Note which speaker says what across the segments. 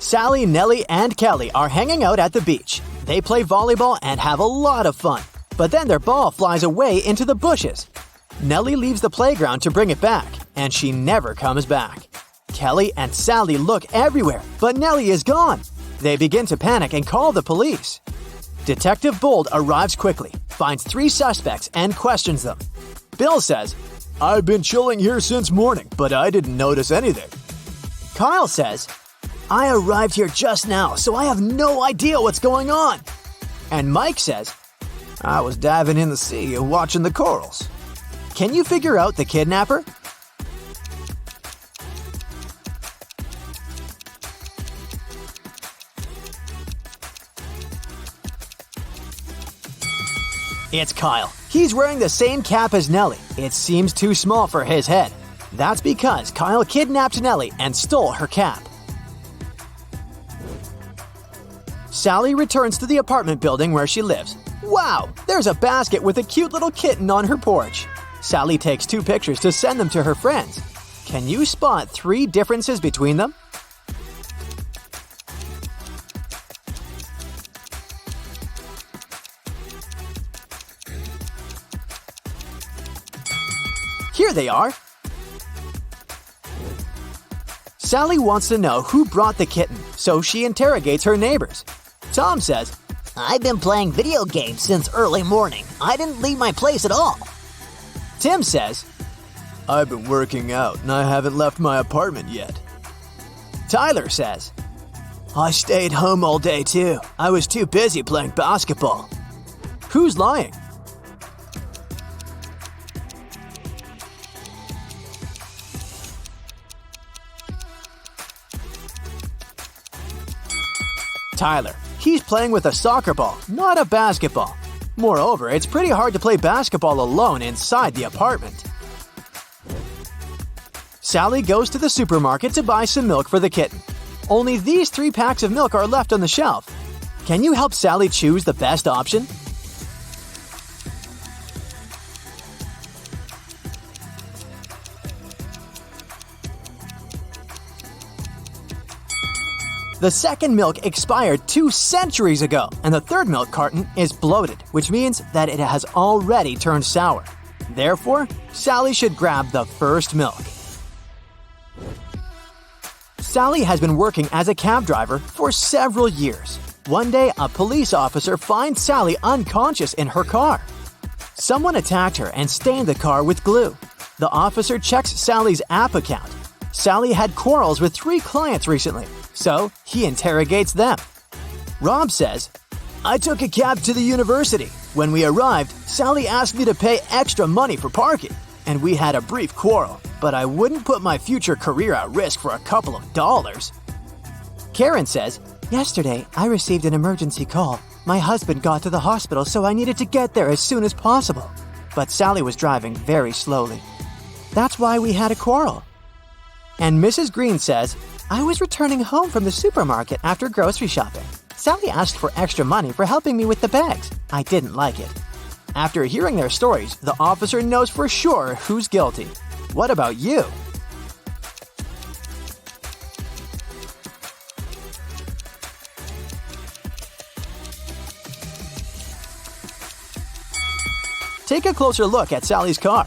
Speaker 1: Sally, Nellie, and Kelly are hanging out at the beach. They play volleyball and have a lot of fun. But then their ball flies away into the bushes. Nellie leaves the playground to bring it back, and she never comes back. Kelly and Sally look everywhere, but Nellie is gone. They begin to panic and call the police. Detective Bold arrives quickly, finds 3 suspects, and questions them. Bill says, "I've been chilling here since morning, but I didn't notice anything." Kyle says, "I arrived here just now, so I have no idea what's going on." And Mike says, "I was diving in the sea and watching the corals." Can you figure out the kidnapper? It's Kyle. He's wearing the same cap as Nellie. It seems too small for his head. That's because Kyle kidnapped Nellie and stole her cap. Sally returns to the apartment building where she lives. Wow, there's a basket with a cute little kitten on her porch. Sally takes 2 pictures to send them to her friends. Can you spot 3 differences between them? Here they are. Sally wants to know who brought the kitten, so she interrogates her neighbors. Tom says,
Speaker 2: "I've been playing video games since early morning. I didn't leave my place at all."
Speaker 1: Tim says, "I've been working out and I haven't left my apartment yet." Tyler says, "I stayed home all day too. I was too busy playing basketball." Who's lying? Tyler. He's playing with a soccer ball, not a basketball. Moreover, it's pretty hard to play basketball alone inside the apartment. Sally goes to the supermarket to buy some milk for the kitten. Only these 3 packs of milk are left on the shelf. Can you help Sally choose the best option? The second milk expired 2 centuries ago, and the third milk carton is bloated, which means that it has already turned sour. Therefore, Sally should grab the first milk. Sally has been working as a cab driver for several years. One day, a police officer finds Sally unconscious in her car. Someone attacked her and stained the car with glue. The officer checks Sally's app account. Sally had quarrels with 3 clients recently, so he interrogates them. Rob says, "I took a cab to the university. When we arrived, Sally asked me to pay extra money for parking, and we had a brief quarrel, but I wouldn't put my future career at risk for a couple of dollars." Karen says, "Yesterday, I received an emergency call. My husband got to the hospital, so I needed to get there as soon as possible. But Sally was driving very slowly. That's why we had a quarrel." And Mrs. Green says, "I was returning home from the supermarket after grocery shopping. Sally asked for extra money for helping me with the bags. I didn't like it." After hearing their stories, the officer knows for sure who's guilty. What about you? Take a closer look at Sally's car.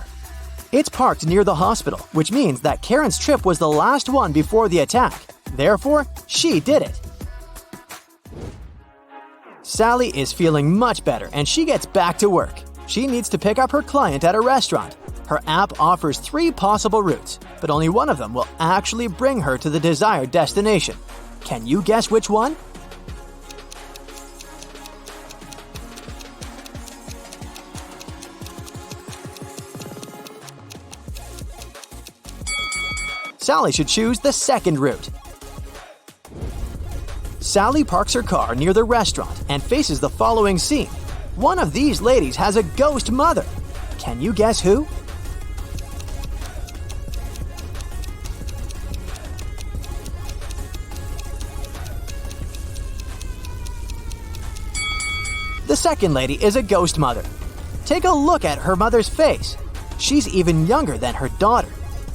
Speaker 1: It's parked near the hospital, which means that Karen's trip was the last one before the attack. Therefore, she did it. Sally is feeling much better and she gets back to work. She needs to pick up her client at a restaurant. Her app offers 3 possible routes, but only one of them will actually bring her to the desired destination. Can you guess which one? Sally should choose the second route. Sally parks her car near the restaurant and faces the following scene. One of these ladies has a ghost mother. Can you guess who? The second lady is a ghost mother. Take a look at her mother's face. She's even younger than her daughter,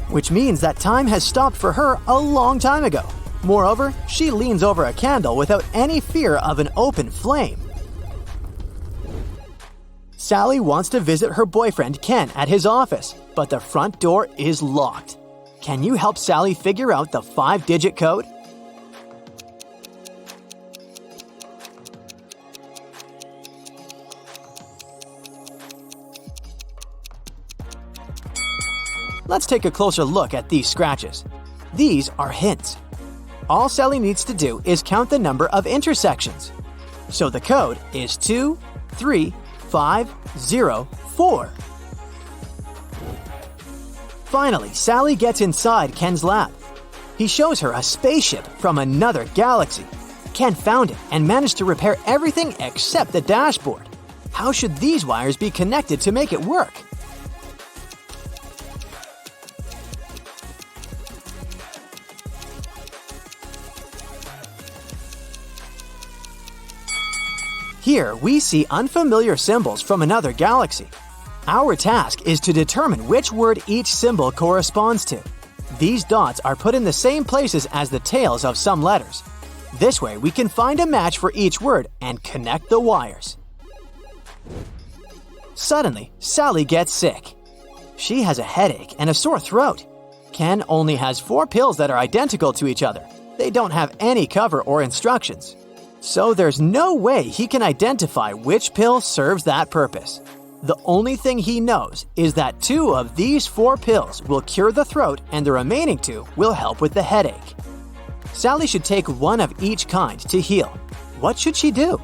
Speaker 1: which means that time has stopped for her a long time ago. Moreover, she leans over a candle without any fear of an open flame. Sally wants to visit her boyfriend Ken at his office, but the front door is locked. Can you help Sally figure out the 5-digit code? Let's take a closer look at these scratches. These are hints. All Sally needs to do is count the number of intersections. So the code is 23504. Finally, Sally gets inside Ken's lab. He shows her a spaceship from another galaxy. Ken found it and managed to repair everything except the dashboard. How should these wires be connected to make it work? Here, we see unfamiliar symbols from another galaxy. Our task is to determine which word each symbol corresponds to. These dots are put in the same places as the tails of some letters. This way, we can find a match for each word and connect the wires. Suddenly, Sally gets sick. She has a headache and a sore throat. Ken only has 4 pills that are identical to each other. They don't have any cover or instructions. So there's no way he can identify which pill serves that purpose. The only thing he knows is that 2 of these 4 pills will cure the throat and the remaining 2 will help with the headache. Sally should take 1 of each kind to heal. What should she do?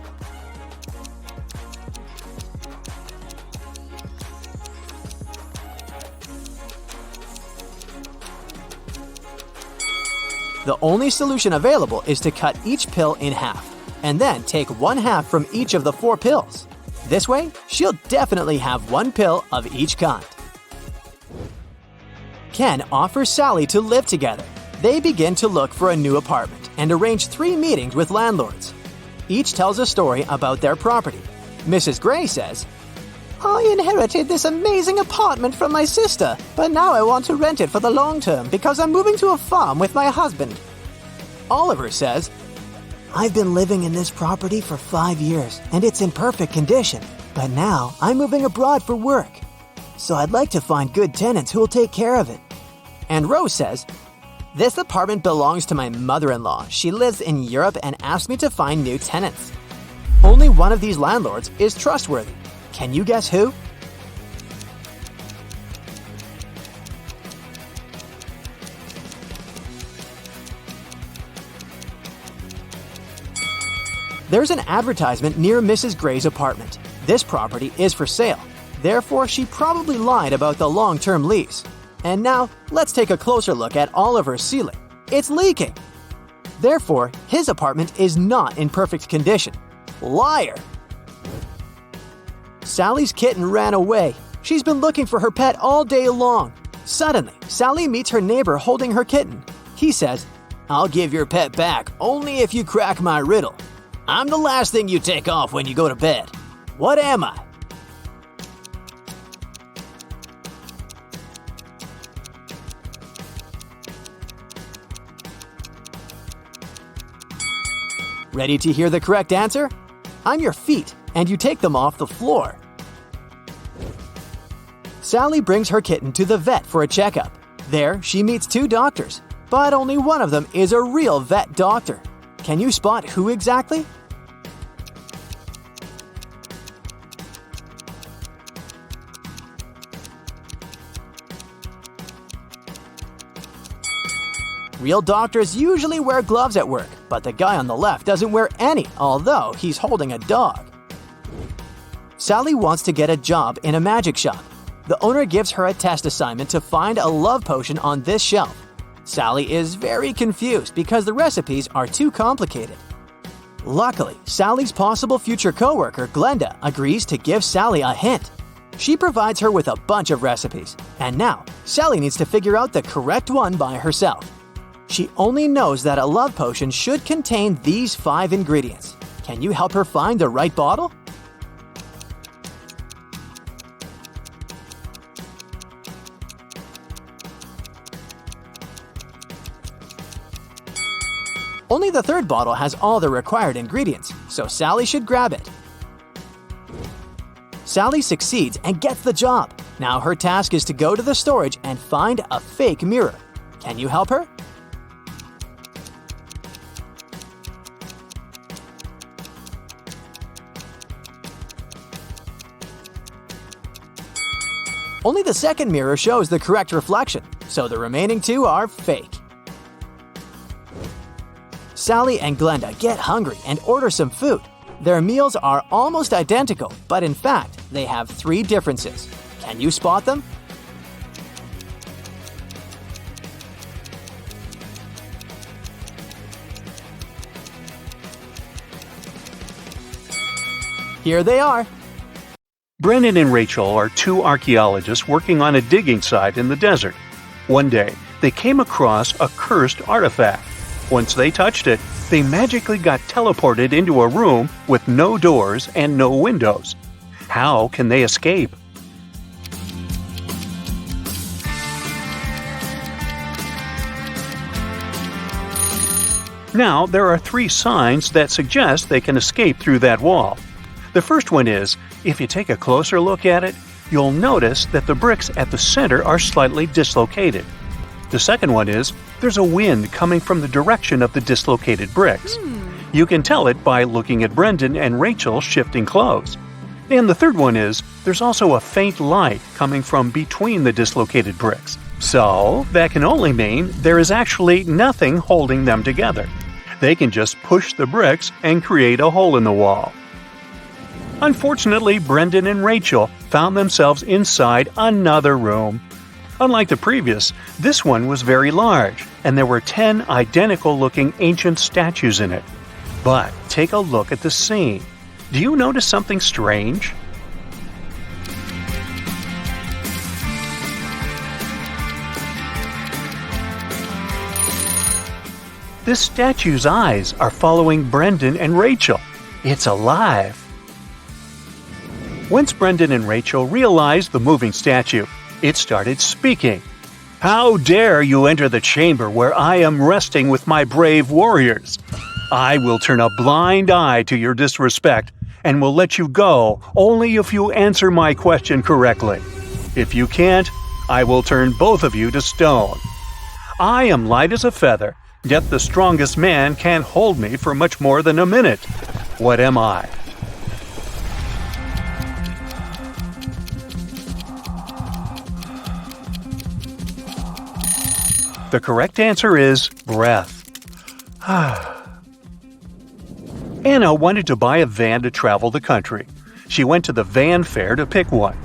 Speaker 1: The only solution available is to cut each pill in half, and then take 1/2 from each of the 4 pills. This way, she'll definitely have 1 pill of each kind. Ken offers Sally to live together. They begin to look for a new apartment and arrange 3 meetings with landlords. Each tells a story about their property. Mrs. Gray says,
Speaker 2: I inherited this amazing apartment from my sister, but now I want to rent it for the long term because I'm moving to a farm with my husband.
Speaker 1: Oliver says,
Speaker 2: I've been living in this property for 5 years, and it's in perfect condition. But now I'm moving abroad for work. So I'd like to find good tenants who will take care of it.
Speaker 1: And Rose says, This apartment belongs to my mother-in-law. She lives in Europe and asked me to find new tenants. Only one of these landlords is trustworthy. Can you guess who? There's an advertisement near Mrs. Gray's apartment. This property is for sale. Therefore, she probably lied about the long-term lease. And now, let's take a closer look at Oliver's ceiling. It's leaking. Therefore, his apartment is not in perfect condition. Liar! Sally's kitten ran away. She's been looking for her pet all day long. Suddenly, Sally meets her neighbor holding her kitten. He says, I'll give your pet back only if you crack my riddle. I'm the last thing you take off when you go to bed. What am I? Ready to hear the correct answer? I'm your feet, and you take them off the floor. Sally brings her kitten to the vet for a checkup. There, she meets 2 doctors, but only one of them is a real vet doctor. Can you spot who exactly? Real doctors usually wear gloves at work, but the guy on the left doesn't wear any, although he's holding a dog. Sally wants to get a job in a magic shop. The owner gives her a test assignment to find a love potion on this shelf. Sally is very confused because the recipes are too complicated. Luckily, Sally's possible future coworker, Glenda, agrees to give Sally a hint. She provides her with a bunch of recipes, and now Sally needs to figure out the correct one by herself. She only knows that a love potion should contain these 5 ingredients. Can you help her find the right bottle? Only the third bottle has all the required ingredients, so Sally should grab it. Sally succeeds and gets the job. Now her task is to go to the storage and find a fake mirror. Can you help her? Only the second mirror shows the correct reflection, so the remaining two are fake. Sally and Glenda get hungry and order some food. Their meals are almost identical, but in fact, they have 3 differences. Can you spot them? Here they are.
Speaker 3: Brendan and Rachel are 2 archaeologists working on a digging site in the desert. One day, they came across a cursed artifact. Once they touched it, they magically got teleported into a room with no doors and no windows. How can they escape? Now, there are 3 signs that suggest they can escape through that wall. The first one is, if you take a closer look at it, you'll notice that the bricks at the center are slightly dislocated. The second one is, there's a wind coming from the direction of the dislocated bricks. You can tell it by looking at Brendan and Rachel shifting clothes. And the third one is, there's also a faint light coming from between the dislocated bricks. So, that can only mean there is actually nothing holding them together. They can just push the bricks and create a hole in the wall. Unfortunately, Brendan and Rachel found themselves inside another room. Unlike the previous, this one was very large, and there were 10 identical-looking ancient statues in it. But take a look at the scene. Do you notice something strange? This statue's eyes are following Brendan and Rachel. It's alive. Once Brendan and Rachel realized the moving statue, it started speaking. "How dare you enter the chamber where I am resting with my brave warriors? I will turn a blind eye to your disrespect and will let you go only if you answer my question correctly. If you can't, I will turn both of you to stone. I am light as a feather, yet the strongest man can't hold me for much more than a minute. What am I?" The correct answer is breath. Anna wanted to buy a van to travel the country. She went to the van fair to pick one.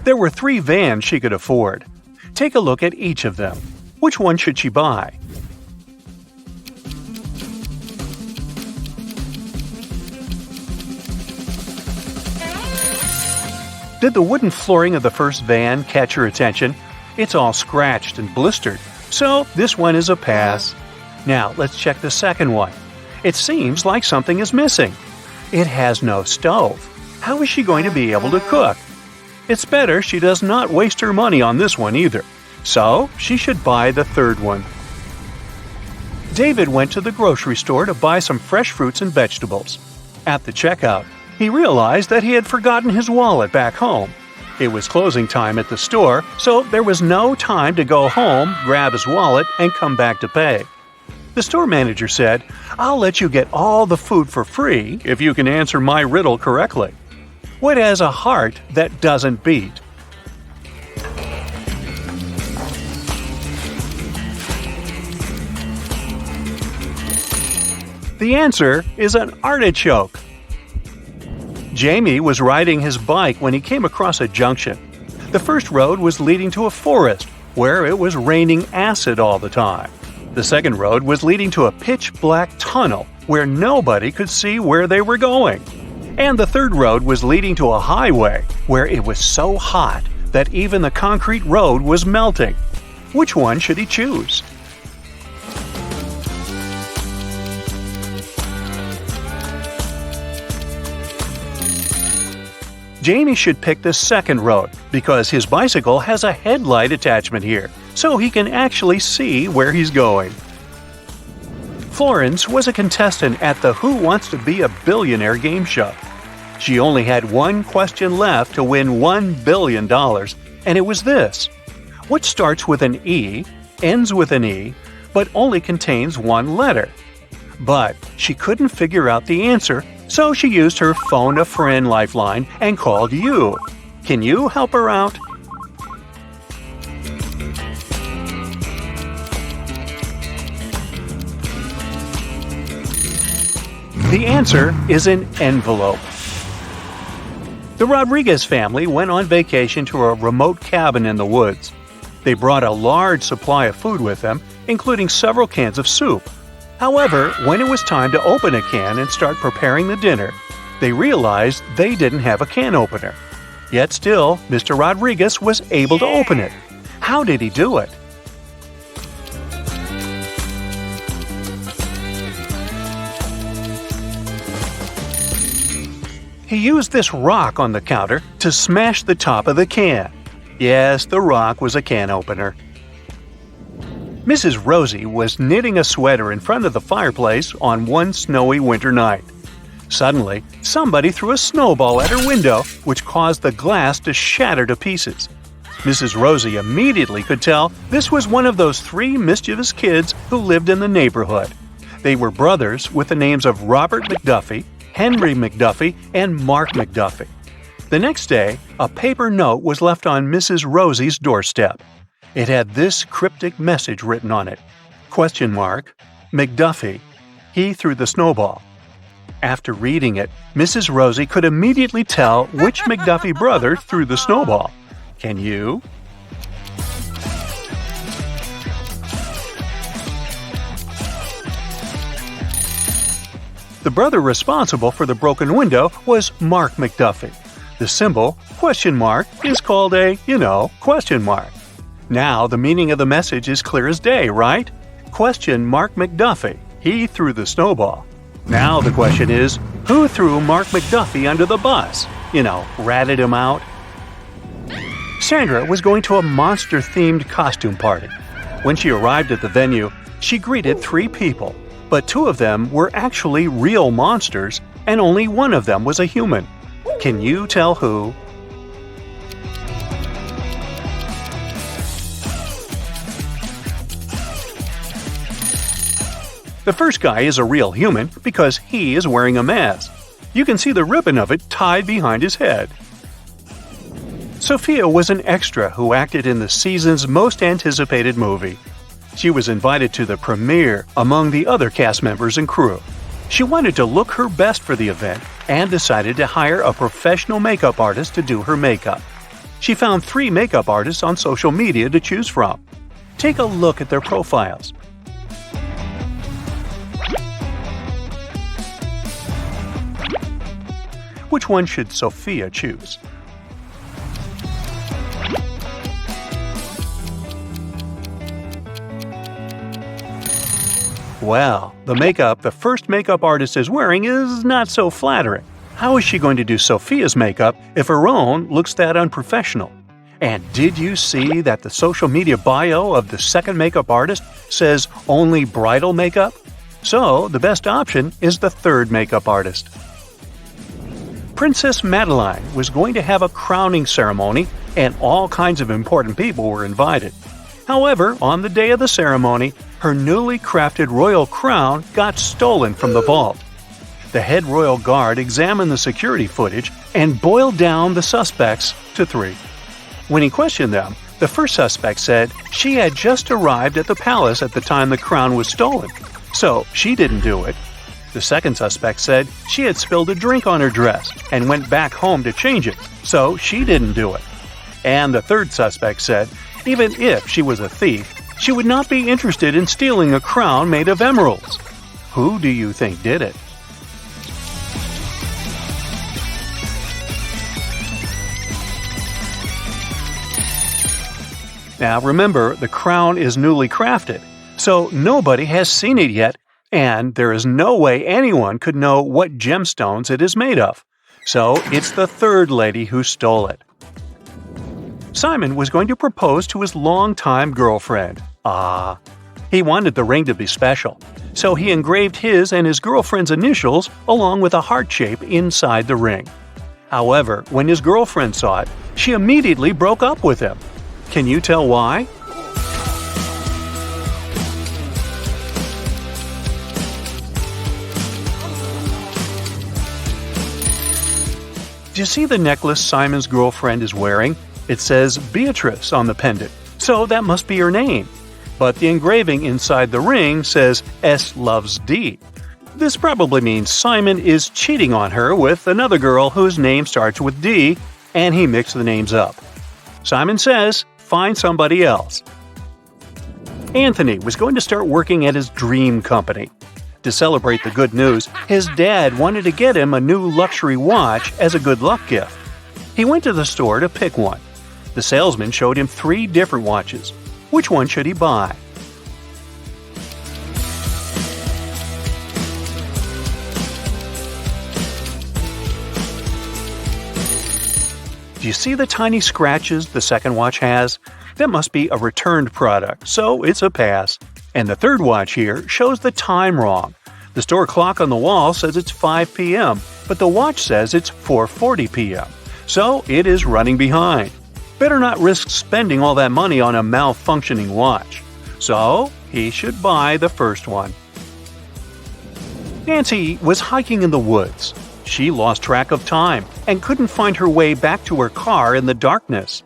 Speaker 3: There were 3 vans she could afford. Take a look at each of them. Which one should she buy? Did the wooden flooring of the first van catch your attention? It's all scratched and blistered, so this one is a pass. Now let's check the second one. It seems like something is missing. It has no stove. How is she going to be able to cook? It's better she does not waste her money on this one either, so she should buy the third one. David went to the grocery store to buy some fresh fruits and vegetables. At the checkout, he realized that he had forgotten his wallet back home. It was closing time at the store, so there was no time to go home, grab his wallet, and come back to pay. The store manager said, "I'll let you get all the food for free if you can answer my riddle correctly. What has a heart that doesn't beat?" The answer is an artichoke. Jamie was riding his bike when he came across a junction. The first road was leading to a forest where it was raining acid all the time. The second road was leading to a pitch-black tunnel where nobody could see where they were going. And the third road was leading to a highway where it was so hot that even the concrete road was melting. Which one should he choose? Jamie should pick the second road because his bicycle has a headlight attachment here, so he can actually see where he's going. Florence was a contestant at the Who Wants to Be a Billionaire game show. She only had one question left to win $1 billion, and it was this. What starts with an E, ends with an E, but only contains one letter? But she couldn't figure out the answer, so she used her phone-a-friend lifeline and called you. Can you help her out? The answer is an envelope. The Rodriguez family went on vacation to a remote cabin in the woods. They brought a large supply of food with them, including several cans of soup. However, when it was time to open a can and start preparing the dinner, they realized they didn't have a can opener. Yet still, Mr. Rodriguez was able to open it. How did he do it? He used this rock on the counter to smash the top of the can. Yes, the rock was a can opener. Mrs. Rosie was knitting a sweater in front of the fireplace on one snowy winter night. Suddenly, somebody threw a snowball at her window, which caused the glass to shatter to pieces. Mrs. Rosie immediately could tell this was one of those 3 mischievous kids who lived in the neighborhood. They were brothers with the names of Robert McDuffie, Henry McDuffie, and Mark McDuffie. The next day, a paper note was left on Mrs. Rosie's doorstep. It had this cryptic message written on it. ? McDuffie. He threw the snowball. After reading it, Mrs. Rosie could immediately tell which McDuffie brother threw the snowball. Can you? The brother responsible for the broken window was Mark McDuffie. The symbol, ? is called a, question mark. Now the meaning of the message is clear as day, right? ? McDuffie. He threw the snowball. Now the question is, who threw Mark McDuffie under the bus? Ratted him out? Sandra was going to a monster-themed costume party. When she arrived at the venue, she greeted 3 people. But 2 of them were actually real monsters, and only one of them was a human. Can you tell who? The first guy is a real human because he is wearing a mask. You can see the ribbon of it tied behind his head. Sophia was an extra who acted in the season's most anticipated movie. She was invited to the premiere among the other cast members and crew. She wanted to look her best for the event and decided to hire a professional makeup artist to do her makeup. She found 3 makeup artists on social media to choose from. Take a look at their profiles. Which one should Sophia choose? Well, the makeup the first makeup artist is wearing is not so flattering. How is she going to do Sophia's makeup if her own looks that unprofessional? And did you see that the social media bio of the second makeup artist says only bridal makeup? So, the best option is the third makeup artist. Princess Madeline was going to have a crowning ceremony, and all kinds of important people were invited. However, on the day of the ceremony, her newly crafted royal crown got stolen from the vault. The head royal guard examined the security footage and boiled down the suspects to 3. When he questioned them, the first suspect said she had just arrived at the palace at the time the crown was stolen, so she didn't do it. The second suspect said she had spilled a drink on her dress and went back home to change it, so she didn't do it. And the third suspect said even if she was a thief, she would not be interested in stealing a crown made of emeralds. Who do you think did it? Now remember, the crown is newly crafted, so nobody has seen it yet, and there is no way anyone could know what gemstones it is made of. So it's the third lady who stole it. Simon was going to propose to his longtime girlfriend. He wanted the ring to be special, so he engraved his and his girlfriend's initials along with a heart shape inside the ring. However, when his girlfriend saw it, she immediately broke up with him. Can you tell why? Do you see the necklace Simon's girlfriend is wearing? It says Beatrice on the pendant, so that must be her name. But the engraving inside the ring says S loves D. This probably means Simon is cheating on her with another girl whose name starts with D, and he mixed the names up. Simon says, find somebody else. Anthony was going to start working at his dream company. To celebrate the good news, his dad wanted to get him a new luxury watch as a good luck gift. He went to the store to pick one. The salesman showed him 3 different watches. Which one should he buy? Do you see the tiny scratches the second watch has? That must be a returned product, so it's a pass. And the third watch here shows the time wrong. The store clock on the wall says it's 5 p.m., but the watch says it's 4:40 p.m., so it is running behind. Better not risk spending all that money on a malfunctioning watch. So, he should buy the first one. Nancy was hiking in the woods. She lost track of time and couldn't find her way back to her car in the darkness.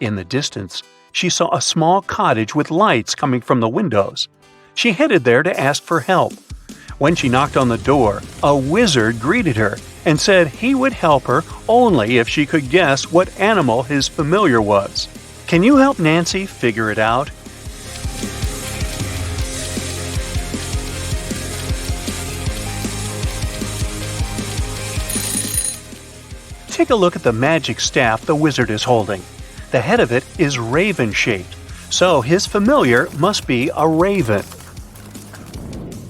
Speaker 3: In the distance, she saw a small cottage with lights coming from the windows. She headed there to ask for help. When she knocked on the door, a wizard greeted her and said he would help her only if she could guess what animal his familiar was. Can you help Nancy figure it out? Take a look at the magic staff the wizard is holding. The head of it is raven-shaped, so his familiar must be a raven.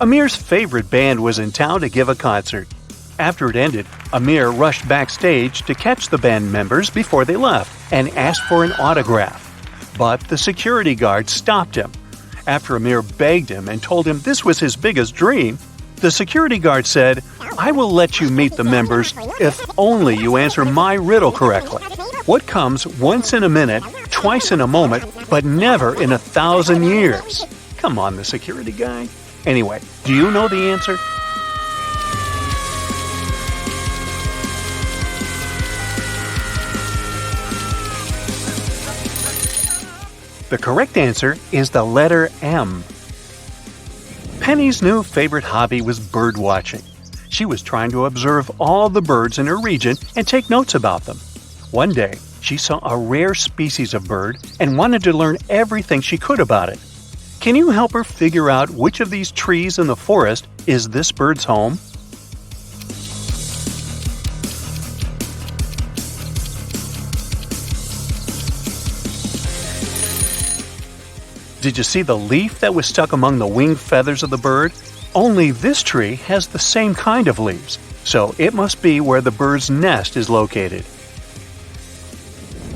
Speaker 3: Amir's favorite band was in town to give a concert. After it ended, Amir rushed backstage to catch the band members before they left and asked for an autograph. But the security guard stopped him. After Amir begged him and told him this was his biggest dream, the security guard said, "I will let you meet the members if only you answer my riddle correctly. What comes once in a minute, twice in a moment, but never in 1,000 years?" Come on, the security guy. Anyway, do you know the answer? The correct answer is the letter M. Penny's new favorite hobby was bird watching. She was trying to observe all the birds in her region and take notes about them. One day, she saw a rare species of bird and wanted to learn everything she could about it. Can you help her figure out which of these trees in the forest is this bird's home? Did you see the leaf that was stuck among the wing feathers of the bird? Only this tree has the same kind of leaves, so it must be where the bird's nest is located.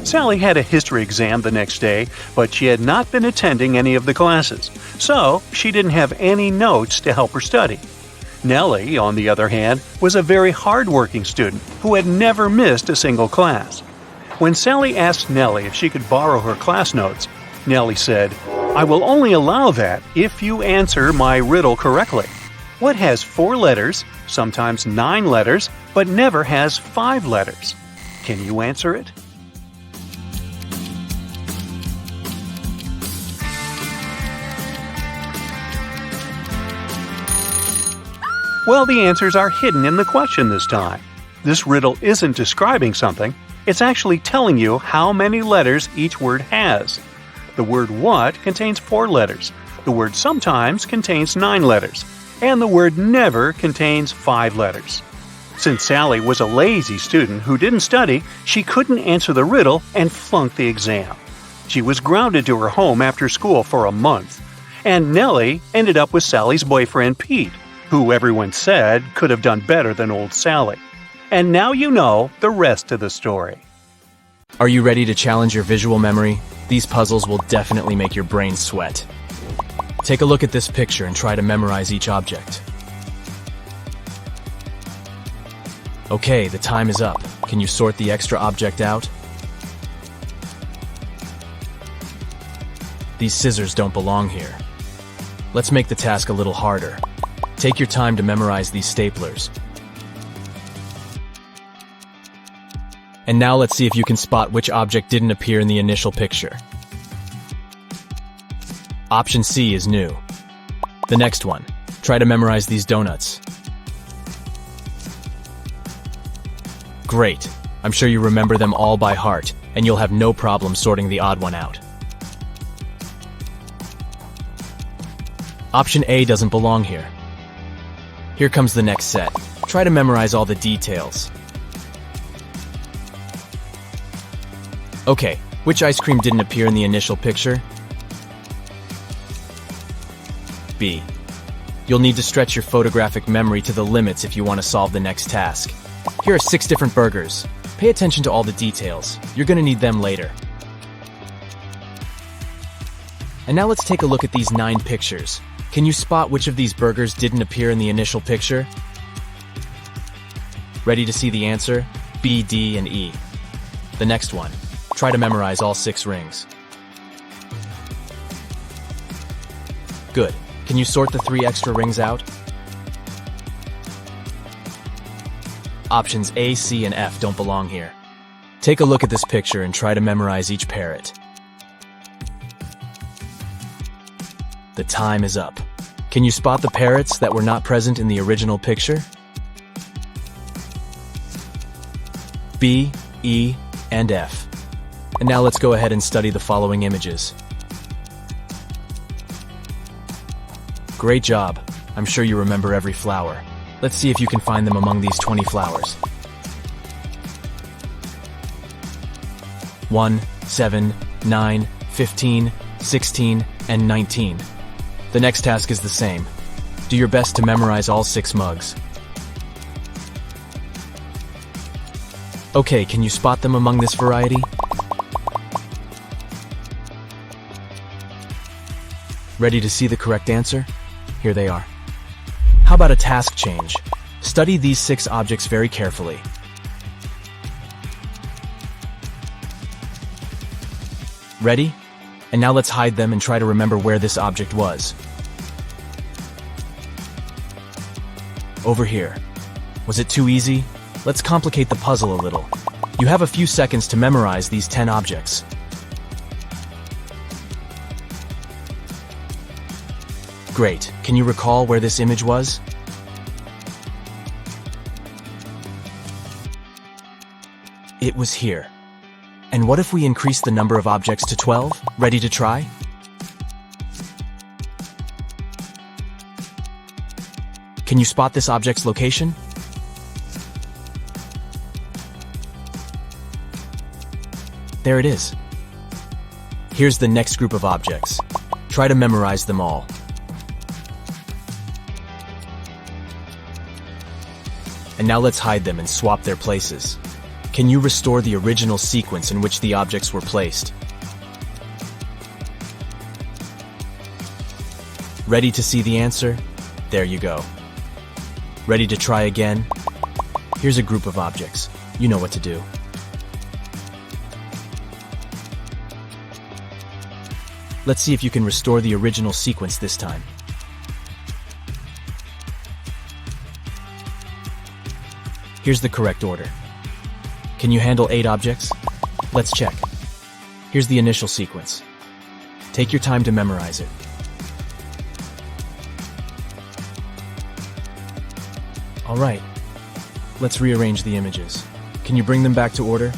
Speaker 3: Sally had a history exam the next day, but she had not been attending any of the classes, so she didn't have any notes to help her study. Nellie, on the other hand, was a very hard-working student who had never missed a single class. When Sally asked Nellie if she could borrow her class notes, Nellie said, "I will only allow that if you answer my riddle correctly. What has 4 letters, sometimes 9 letters, but never has 5 letters? Can you answer it?" Well, the answers are hidden in the question this time. This riddle isn't describing something, it's actually telling you how many letters each word has. The word what contains 4 letters, the word sometimes contains 9 letters, and the word never contains 5 letters. Since Sally was a lazy student who didn't study, she couldn't answer the riddle and flunked the exam. She was grounded to her home after school for a month, and Nellie ended up with Sally's boyfriend Pete, who everyone said could have done better than old Sally. And now you know the rest of the story.
Speaker 4: Are you ready to challenge your visual memory? These puzzles will definitely make your brain sweat. Take a look at this picture and try to memorize each object. Okay, the time is up. Can you sort the extra object out? These scissors don't belong here. Let's make the task a little harder. Take your time to memorize these staplers. And now let's see if you can spot which object didn't appear in the initial picture. Option C is new. The next one. Try to memorize these donuts. Great. I'm sure you remember them all by heart, and you'll have no problem sorting the odd one out. Option A doesn't belong here. Here comes the next set. Try to memorize all the details. Okay, which ice cream didn't appear in the initial picture? B. You'll need to stretch your photographic memory to the limits if you want to solve the next task. Here are 6 different burgers. Pay attention to all the details. You're going to need them later. And now let's take a look at these 9 pictures. Can you spot which of these burgers didn't appear in the initial picture? Ready to see the answer? B, D, and E. The next one. Try to memorize all 6 rings. Good. Can you sort the 3 extra rings out? Options A, C, and F don't belong here. Take a look at this picture and try to memorize each parrot. The time is up. Can you spot the parrots that were not present in the original picture? B, E, and F. And now let's go ahead and study the following images. Great job. I'm sure you remember every flower. Let's see if you can find them among these 20 flowers. 1, 7, 9, 15, 16, and 19. The next task is the same. Do your best to memorize all 6 mugs. Okay, can you spot them among this variety? Ready to see the correct answer? Here they are. How about a task change? Study these 6 objects very carefully. Ready? And now let's hide them and try to remember where this object was. Over here. Was it too easy? Let's complicate the puzzle a little. You have a few seconds to memorize these 10 objects. Great. Can you recall where this image was? It was here. And what if we increase the number of objects to 12? Ready to try? Can you spot this object's location? There it is. Here's the next group of objects. Try to memorize them all. And now let's hide them and swap their places. Can you restore the original sequence in which the objects were placed? Ready to see the answer? There you go. Ready to try again? Here's a group of objects. You know what to do. Let's see if you can restore the original sequence this time. Here's the correct order. Can you handle 8 objects? Let's check. Here's the initial sequence. Take your time to memorize it. All right. Let's rearrange the images. Can you bring them back to order?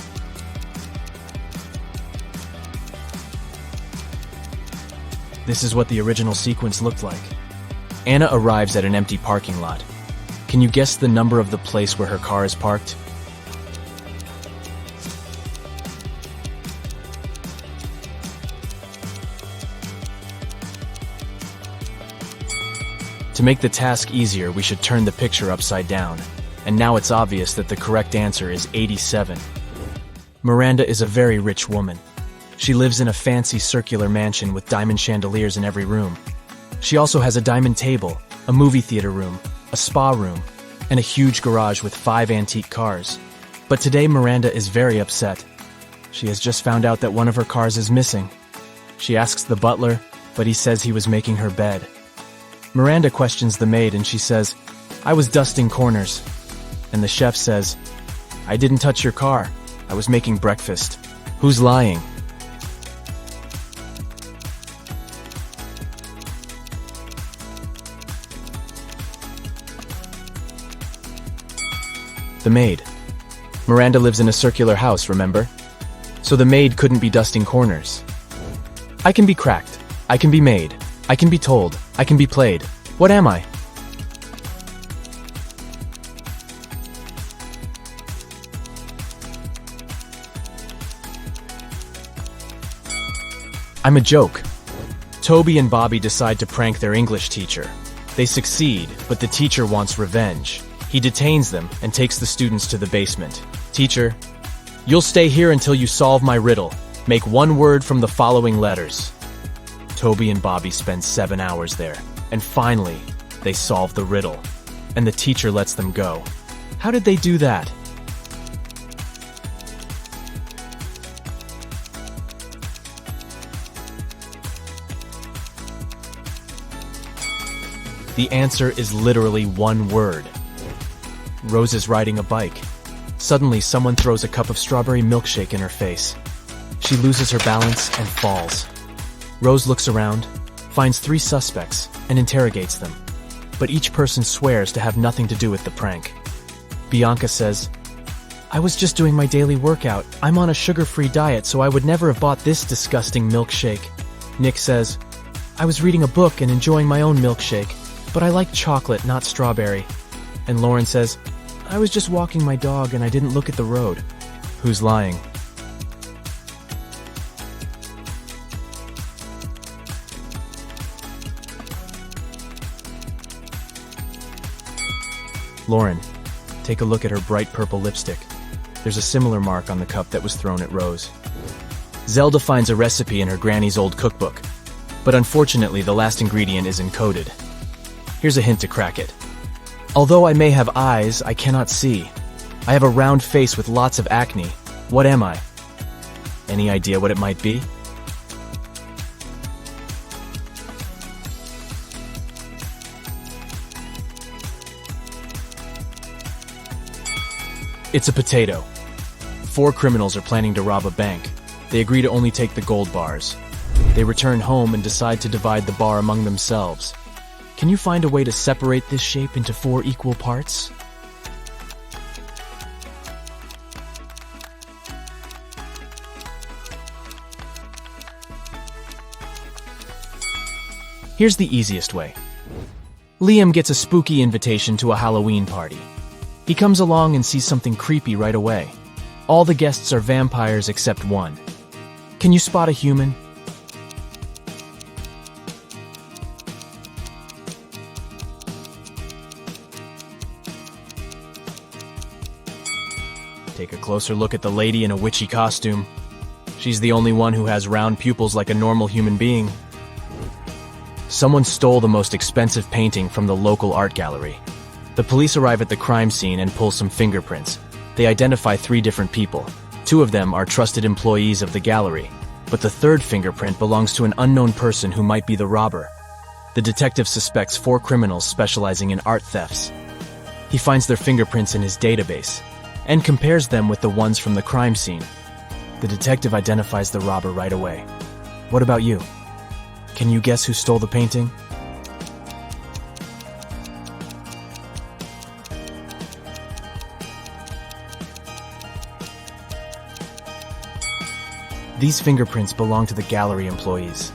Speaker 4: This is what the original sequence looked like. Anna arrives at an empty parking lot. Can you guess the number of the place where her car is parked? To make the task easier, we should turn the picture upside down. And now it's obvious that the correct answer is 87. Miranda is a very rich woman. She lives in a fancy circular mansion with diamond chandeliers in every room. She also has a diamond table, a movie theater room, a spa room, and a huge garage with 5 antique cars. But today Miranda is very upset. She has just found out that one of her cars is missing. She asks the butler, but he says he was making her bed. Miranda questions the maid and she says, "I was dusting corners." And the chef says, "I didn't touch your car. I was making breakfast." Who's lying? The maid. Miranda lives in a circular house, remember? So the maid couldn't be dusting corners. I can be cracked. I can be made. I can be told. I can be played. What am I? I'm a joke. Toby and Bobby decide to prank their English teacher. They succeed, but the teacher wants revenge. He detains them and takes the students to the basement. "Teacher, you'll stay here until you solve my riddle. Make one word from the following letters." Toby and Bobby spend 7 hours there, and finally, they solve the riddle. And the teacher lets them go. How did they do that? The answer is literally one word. Rose is riding a bike. Suddenly, someone throws a cup of strawberry milkshake in her face. She loses her balance and falls. Rose looks around, finds 3 suspects, and interrogates them. But each person swears to have nothing to do with the prank. Bianca says, "I was just doing my daily workout. I'm on a sugar-free diet, so I would never have bought this disgusting milkshake." Nick says, "I was reading a book and enjoying my own milkshake, but I like chocolate, not strawberry." And Lauren says, "I was just walking my dog and I didn't look at the road." Who's lying? Lauren, take a look at her bright purple lipstick. There's a similar mark on the cup that was thrown at Rose. Zelda finds a recipe in her granny's old cookbook, but unfortunately the last ingredient is encoded. Here's a hint to crack it. Although I may have eyes, I cannot see. I have a round face with lots of acne. What am I? Any idea what it might be? It's a potato. 4 criminals are planning to rob a bank. They agree to only take the gold bars. They return home and decide to divide the bar among themselves. Can you find a way to separate this shape into 4 equal parts? Here's the easiest way. Liam gets a spooky invitation to a Halloween party. He comes along and sees something creepy right away. All the guests are vampires except one. Can you spot a human? Take a closer look at the lady in a witchy costume. She's the only one who has round pupils like a normal human being. Someone stole the most expensive painting from the local art gallery. The police arrive at the crime scene and pull some fingerprints. They identify 3 different people. 2 of them are trusted employees of the gallery, but the 3rd fingerprint belongs to an unknown person who might be the robber. The detective suspects 4 criminals specializing in art thefts. He finds their fingerprints in his database and compares them with the ones from the crime scene. The detective identifies the robber right away. What about you? Can you guess who stole the painting? These fingerprints belong to the gallery employees.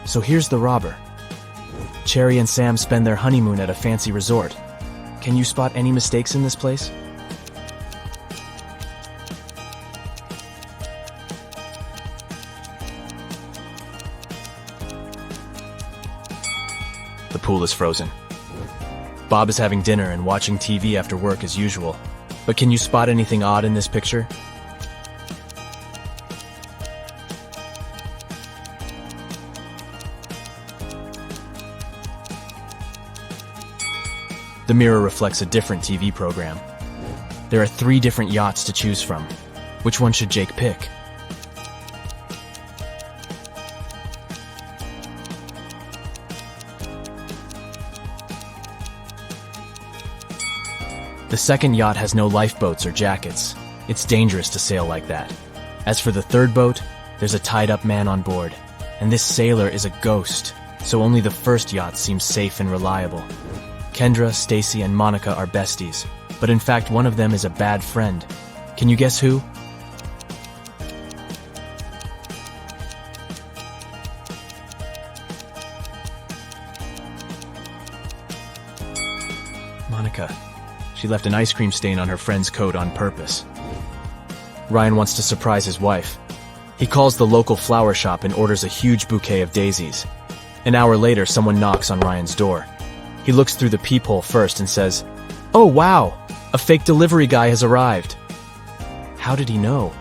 Speaker 4: So here's the robber. Cherry and Sam spend their honeymoon at a fancy resort. Can you spot any mistakes in this place? The pool is frozen. Bob is having dinner and watching TV after work as usual. But can you spot anything odd in this picture? The mirror reflects a different TV program. There are 3 different yachts to choose from. Which one should Jake pick? The second yacht has no lifeboats or jackets. It's dangerous to sail like that. As for the third boat, there's a tied-up man on board. And this sailor is a ghost, so only the first yacht seems safe and reliable. Kendra, Stacy, and Monica are besties, but in fact one of them is a bad friend. Can you guess who? Monica. She left an ice cream stain on her friend's coat on purpose. Ryan wants to surprise his wife. He calls the local flower shop and orders a huge bouquet of daisies. An hour later, someone knocks on Ryan's door. He looks through the peephole first and says, "Oh wow, a fake delivery guy has arrived." How did he know?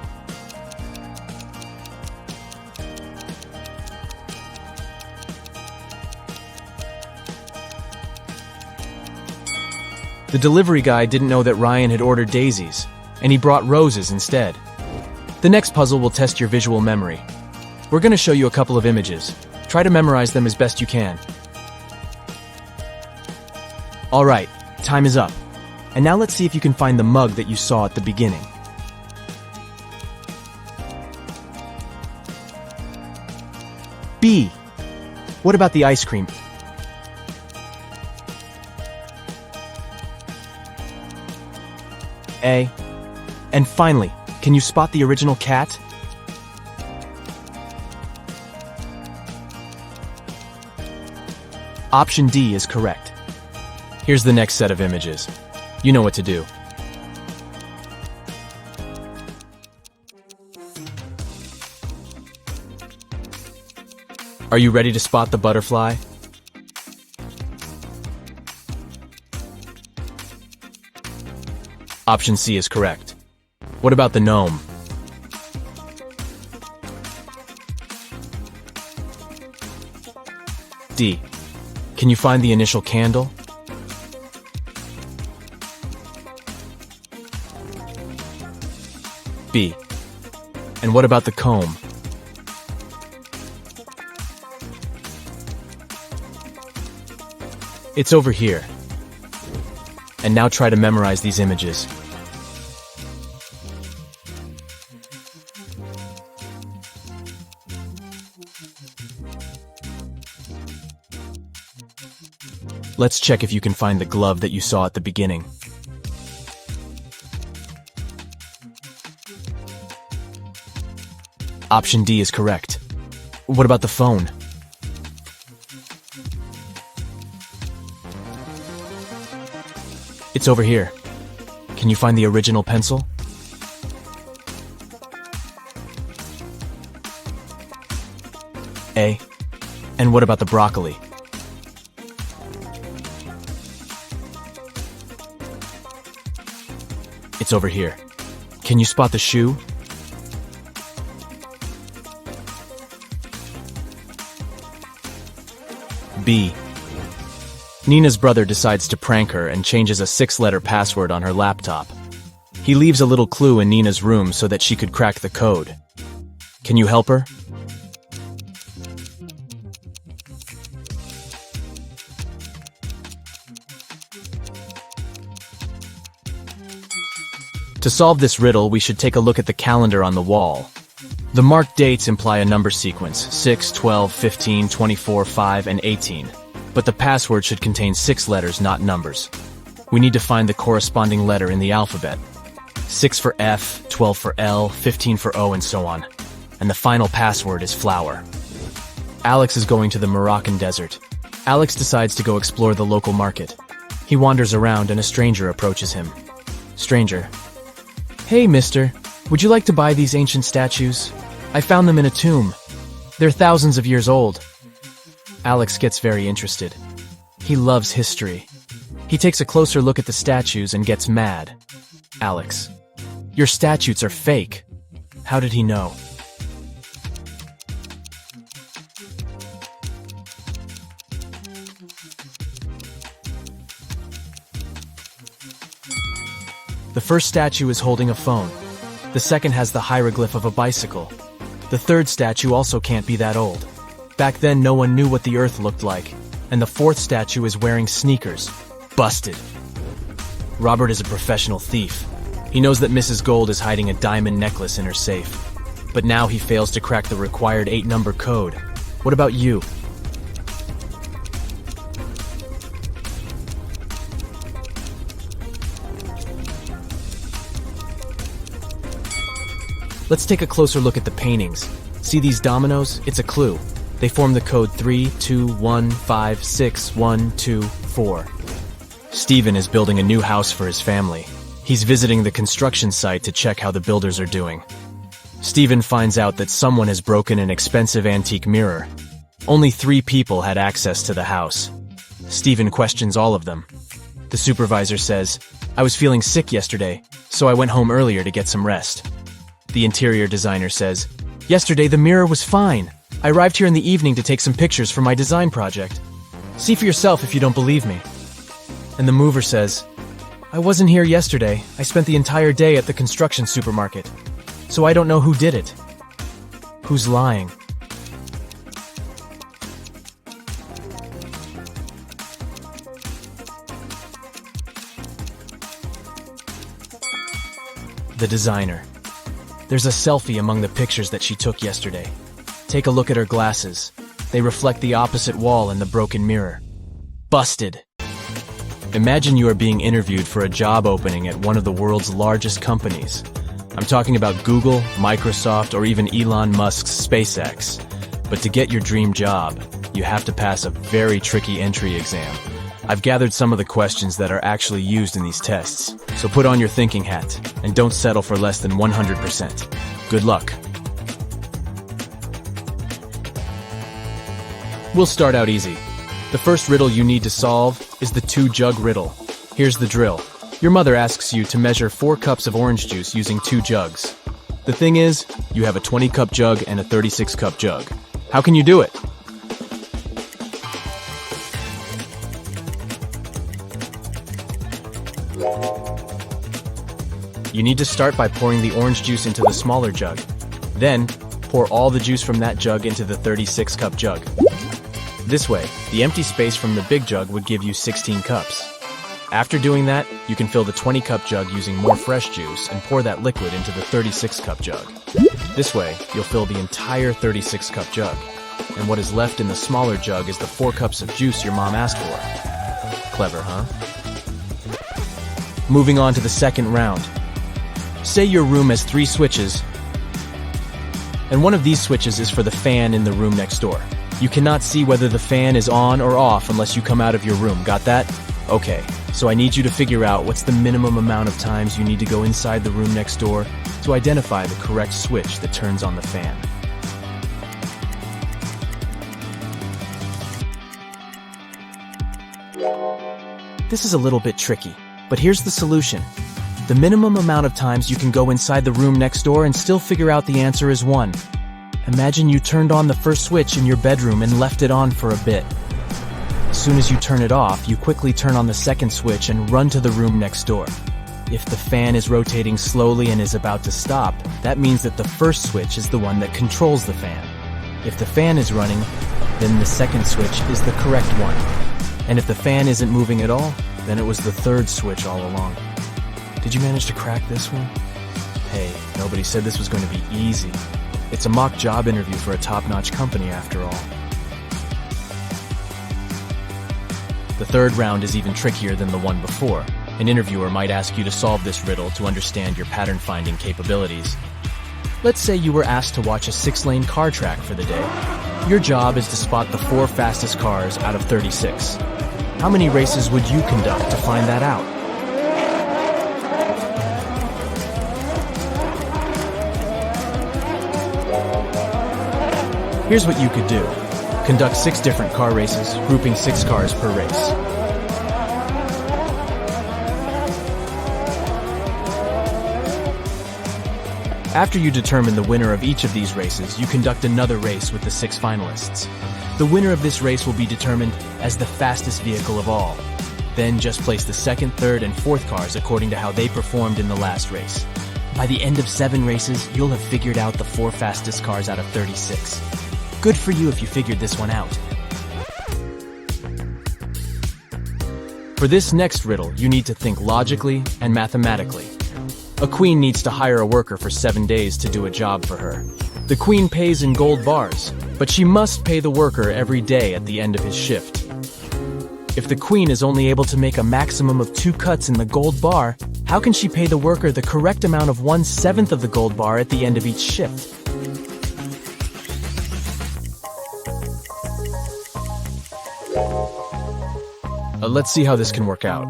Speaker 4: The delivery guy didn't know that Ryan had ordered daisies, and he brought roses instead. The next puzzle will test your visual memory. We're going to show you a couple of images. Try to memorize them as best you can. Alright, time is up. And now let's see if you can find the mug that you saw at the beginning. B. What about the ice cream? A. And finally, can you spot the original cat? Option D is correct. Here's the next set of images. You know what to do. Are you ready to spot the butterfly? Option C is correct. What about the gnome? D. Can you find the initial candle? B. And what about the comb? It's over here. And now try to memorize these images. Let's check if you can find the glove that you saw at the beginning. Option D is correct. What about the phone? It's over here. Can you find the original pencil? A. And what about the broccoli? It's over here. Can you spot the shoe? B. Nina's brother decides to prank her and changes a 6-letter password on her laptop. He leaves a little clue in Nina's room so that she could crack the code. Can you help her? To solve this riddle, we should take a look at the calendar on the wall. The marked dates imply a number sequence, 6, 12, 15, 24, 5, and 18. But the password should contain 6 letters, not numbers. We need to find the corresponding letter in the alphabet. 6 for F, 12 for L, 15 for O, and so on. And the final password is flower. Alex is going to the Moroccan desert. Alex decides to go explore the local market. He wanders around and a stranger approaches him. Stranger. Hey, mister. Would you like to buy these ancient statues? I found them in a tomb. They're thousands of years old. Alex gets very interested. He loves history. He takes a closer look at the statues and gets mad. Alex. Your statues are fake. How did he know? The first statue is holding a phone. The second has the hieroglyph of a bicycle. The third statue also can't be that old. Back then, no one knew what the Earth looked like. And the fourth statue is wearing sneakers. Busted. Robert is a professional thief. He knows that Mrs. Gold is hiding a diamond necklace in her safe. But now he fails to crack the required 8-number code. What about you? Let's take a closer look at the paintings. See these dominoes? It's a clue. They form the code 3, 2, 1, 5, 6, 1, 2, 4. Stephen is building a new house for his family. He's visiting the construction site to check how the builders are doing. Stephen finds out that someone has broken an expensive antique mirror. Only 3 people had access to the house. Stephen questions all of them. The supervisor says, "I was feeling sick yesterday, so I went home earlier to get some rest." The interior designer says, "Yesterday the mirror was fine. I arrived here in the evening to take some pictures for my design project. See for yourself if you don't believe me." And the mover says, "I wasn't here yesterday. I spent the entire day at the construction supermarket. So I don't know who did it." Who's lying? The designer. There's a selfie among the pictures that she took yesterday. Take a look at her glasses. They reflect the opposite wall in the broken mirror. Busted. Imagine you are being interviewed for a job opening at one of the world's largest companies. I'm talking about Google, Microsoft, or even Elon Musk's SpaceX. But to get your dream job, you have to pass a very tricky entry exam. I've gathered some of the questions that are actually used in these tests, so put on your thinking hat, and don't settle for less than 100%. Good luck. We'll start out easy. The first riddle you need to solve is the 2-jug riddle. Here's the drill. Your mother asks you to measure 4 cups of orange juice using 2 jugs. The thing is, you have a 20-cup jug and a 36-cup jug. How can you do it? You need to start by pouring the orange juice into the smaller jug. Then, pour all the juice from that jug into the 36-cup jug. This way, the empty space from the big jug would give you 16 cups. After doing that, you can fill the 20-cup jug using more fresh juice and pour that liquid into the 36-cup jug. This way, you'll fill the entire 36-cup jug. And what is left in the smaller jug is the 4 cups of juice your mom asked for. Clever, huh? Moving on to the second round. Say your room has 3 switches, and one of these switches is for the fan in the room next door. You cannot see whether the fan is on or off unless you come out of your room. Got that? Okay, so I need you to figure out what's the minimum amount of times you need to go inside the room next door to identify the correct switch that turns on the fan. This is a little bit tricky, but here's the solution. The minimum amount of times you can go inside the room next door and still figure out the answer is 1. Imagine you turned on the first switch in your bedroom and left it on for a bit. As soon as you turn it off, you quickly turn on the second switch and run to the room next door. If the fan is rotating slowly and is about to stop, that means that the first switch is the one that controls the fan. If the fan is running, then the second switch is the correct one. And if the fan isn't moving at all, then it was the third switch all along. Did you manage to crack this one? Hey, nobody said this was going to be easy. It's a mock job interview for a top-notch company after all. The third round is even trickier than the one before. An interviewer might ask you to solve this riddle to understand your pattern-finding capabilities. Let's say you were asked to watch a 6-lane car track for the day. Your job is to spot the 4 fastest cars out of 36. How many races would you conduct to find that out? Here's what you could do. Conduct 6 different car races, grouping 6 cars per race. After you determine the winner of each of these races, you conduct another race with the 6 finalists. The winner of this race will be determined as the fastest vehicle of all. Then just place the second, third, and fourth cars according to how they performed in the last race. By the end of 7 races, you'll have figured out the 4 fastest cars out of 36. Good for you if you figured this one out. For this next riddle, you need to think logically and mathematically. A queen needs to hire a worker for 7 days to do a job for her. The queen pays in gold bars, but she must pay the worker every day at the end of his shift. If the queen is only able to make a maximum of 2 cuts in the gold bar, how can she pay the worker the correct amount of 1/7 of the gold bar at the end of each shift? Let's see how this can work out.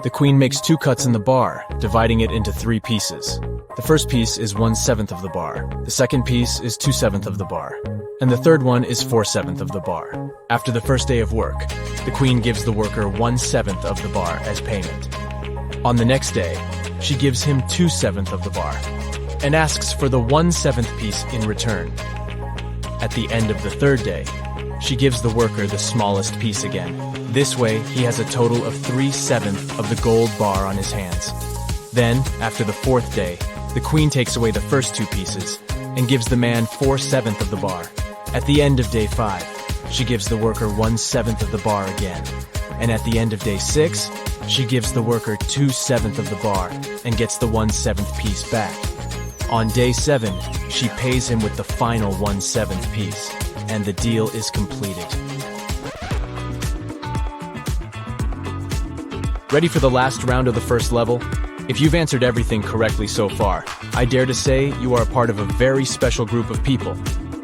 Speaker 4: The queen makes 2 cuts in the bar, dividing it into 3 pieces. The first piece is 1/7 of the bar, the second piece is 2/7 of the bar, and the third one is 4/7 of the bar. After the first day of work, the queen gives the worker 1/7 of the bar as payment. On the next day, she gives him 2/7 of the bar, and asks for the 1/7 piece in return. At the end of the third day, she gives the worker the smallest piece again. This way, he has a total of 3/7 of the gold bar on his hands. Then, after the fourth day, the queen takes away the first 2 pieces and gives the man 4/7 of the bar. At the end of day 5, she gives the worker 1/7 of the bar again. And at the end of day 6, she gives the worker 2/7 of the bar and gets the 1/7 piece back. On day 7, she pays him with the final 1/7 piece, and the deal is completed. Ready for the last round of the first level? If you've answered everything correctly so far, I dare to say you are a part of a very special group of people.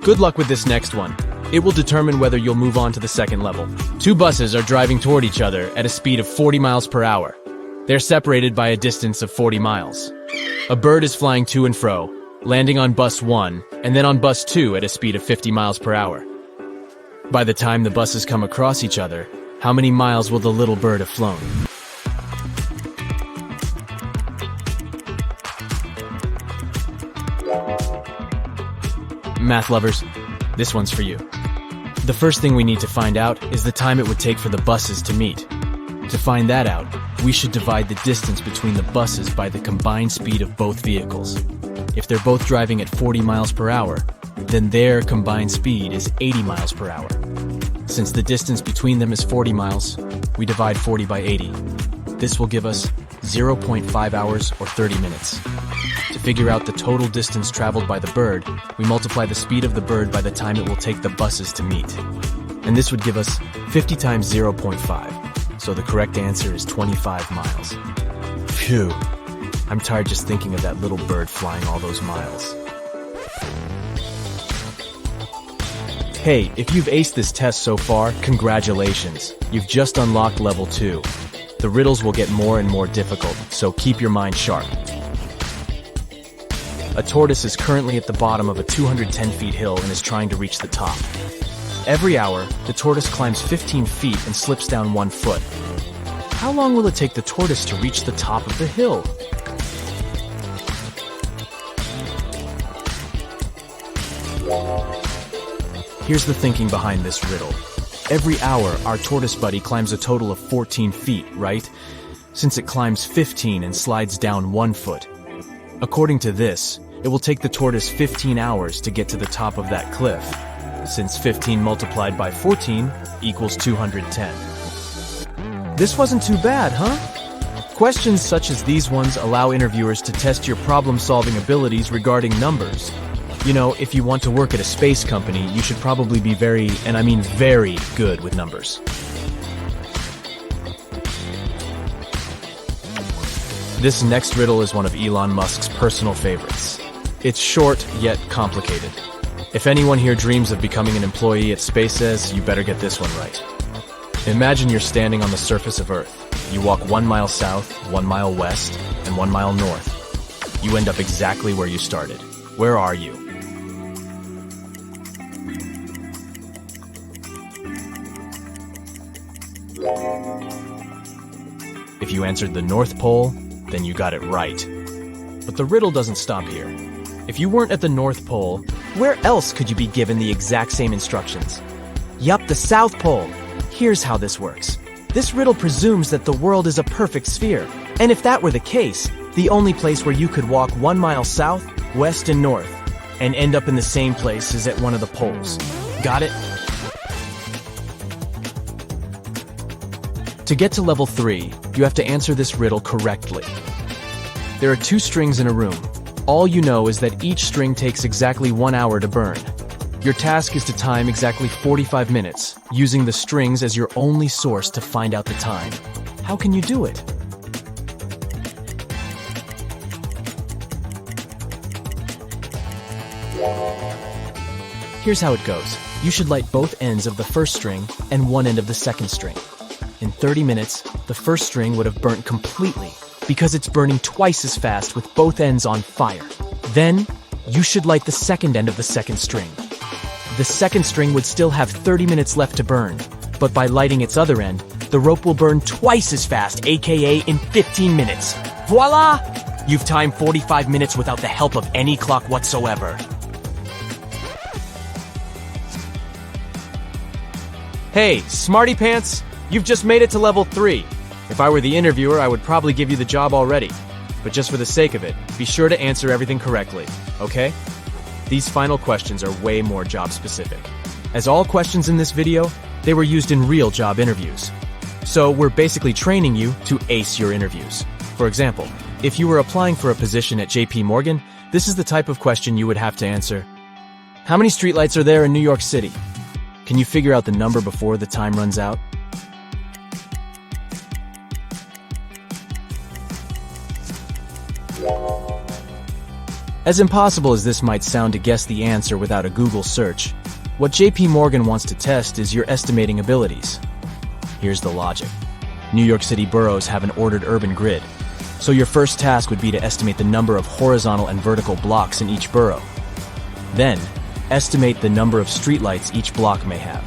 Speaker 4: Good luck with this next one. It will determine whether you'll move on to the second level. 2 buses are driving toward each other at a speed of 40 miles per hour. They're separated by a distance of 40 miles. A bird is flying to and fro, landing on bus 1 and then on bus 2 at a speed of 50 miles per hour. By the time the buses come across each other, how many miles will the little bird have flown? Math lovers, this one's for you. The first thing we need to find out is the time it would take for the buses to meet. To find that out, we should divide the distance between the buses by the combined speed of both vehicles. If they're both driving at 40 miles per hour, then their combined speed is 80 miles per hour. Since the distance between them is 40 miles, we divide 40 by 80. This will give us 0.5 hours or 30 minutes. To figure out the total distance traveled by the bird, we multiply the speed of the bird by the time it will take the buses to meet. And this would give us 50 times 0.5, so the correct answer is 25 miles. Phew, I'm tired just thinking of that little bird flying all those miles. Hey, if you've aced this test so far, congratulations. You've just unlocked level 2. The riddles will get more and more difficult, so keep your mind sharp. A tortoise is currently at the bottom of a 210 feet hill and is trying to reach the top. Every hour, the tortoise climbs 15 feet and slips down 1 foot. How long will it take the tortoise to reach the top of the hill? Here's the thinking behind this riddle. Every hour, our tortoise buddy climbs a total of 14 feet, right? Since it climbs 15 and slides down 1 foot. According to this, it will take the tortoise 15 hours to get to the top of that cliff, since 15 multiplied by 14 equals 210. This wasn't too bad, huh? Questions such as these ones allow interviewers to test your problem-solving abilities regarding numbers. You know, if you want to work at a space company, you should probably be very, and I mean very, good with numbers. This next riddle is one of Elon Musk's personal favorites. It's short, yet complicated. If anyone here dreams of becoming an employee at SpaceX, you better get this one right. Imagine you're standing on the surface of Earth. You walk 1 mile south, 1 mile west, and 1 mile north. You end up exactly where you started. Where are you? If you answered the North Pole, then you got it right. But the riddle doesn't stop here. If you weren't at the North Pole, where else could you be given the exact same instructions?
Speaker 2: Yup, the South Pole. Here's how this works.
Speaker 4: This riddle presumes that the world is a perfect sphere. And if that were the case, the only place where you could walk 1 mile south, west, and north, and end up in the same place is at one of the poles. Got it? To get to level 3, you have to answer this riddle correctly. There are 2 strings in a room. All you know is that each string takes exactly 1 hour to burn. Your task is to time exactly 45 minutes, using the strings as your only source to find out the time. How can you do it? Here's how it goes. You should light both ends of the first string and one end of the second string. In 30 minutes, the first string would have burnt completely because it's burning twice as fast with both ends on fire. Then, you should light the second end of the second string. The second string would still have 30 minutes left to burn, but by lighting its other end, the rope will burn twice as fast, aka in 15 minutes. Voila! You've timed 45 minutes without the help of any clock whatsoever. Hey, smarty pants! You've just made it to level 3. If I were the interviewer, I would probably give you the job already. But just for the sake of it, be sure to answer everything correctly, okay? These final questions are way more job-specific. As all questions in this video, they were used in real job interviews. So we're basically training you to ace your interviews. For example, if you were applying for a position at JP Morgan, this is the type of question you would have to answer. How many streetlights are there in New York City? Can you figure out the number before the time runs out? As impossible as this might sound to guess the answer without a Google search, what JP Morgan wants to test is your estimating abilities. Here's the logic. New York City boroughs have an ordered urban grid, so your first task would be to estimate the number of horizontal and vertical blocks in each borough. Then, estimate the number of streetlights each block may have.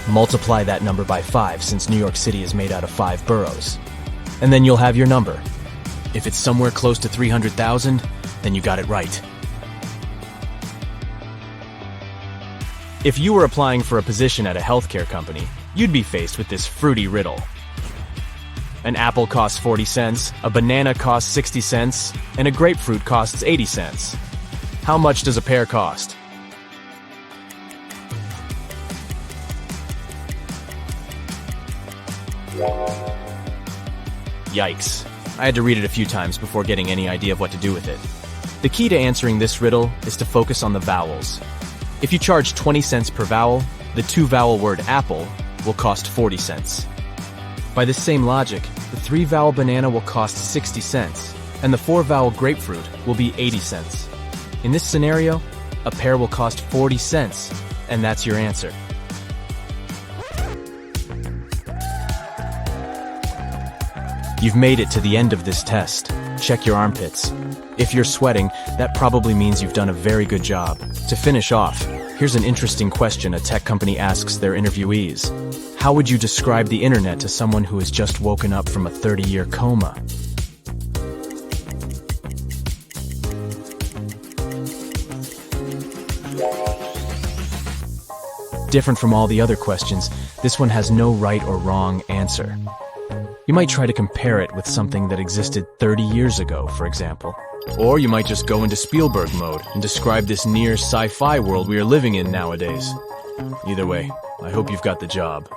Speaker 4: Multiply that number by 5 since New York City is made out of 5 boroughs. And then you'll have your number. If it's somewhere close to 300,000, then you got it right. If you were applying for a position at a healthcare company, you'd be faced with this fruity riddle. An apple costs 40 cents, a banana costs 60 cents, and a grapefruit costs 80 cents. How much does a pear cost? Yikes. I had to read it a few times before getting any idea of what to do with it. The key to answering this riddle is to focus on the vowels. If you charge 20 cents per vowel, the 2-vowel word apple will cost 40 cents. By the same logic, the 3-vowel banana will cost 60 cents, and the 4-vowel grapefruit will be 80 cents. In this scenario, a pear will cost 40 cents, and that's your answer. You've made it to the end of this test. Check your armpits. If you're sweating, that probably means you've done a very good job. To finish off, here's an interesting question a tech company asks their interviewees. How would you describe the internet to someone who has just woken up from a 30-year coma? Different from all the other questions, this one has no right or wrong answer. You might try to compare it with something that existed 30 years ago, for example. Or you might just go into Spielberg mode and describe this near sci-fi world we are living in nowadays. Either way, I hope you've got the job.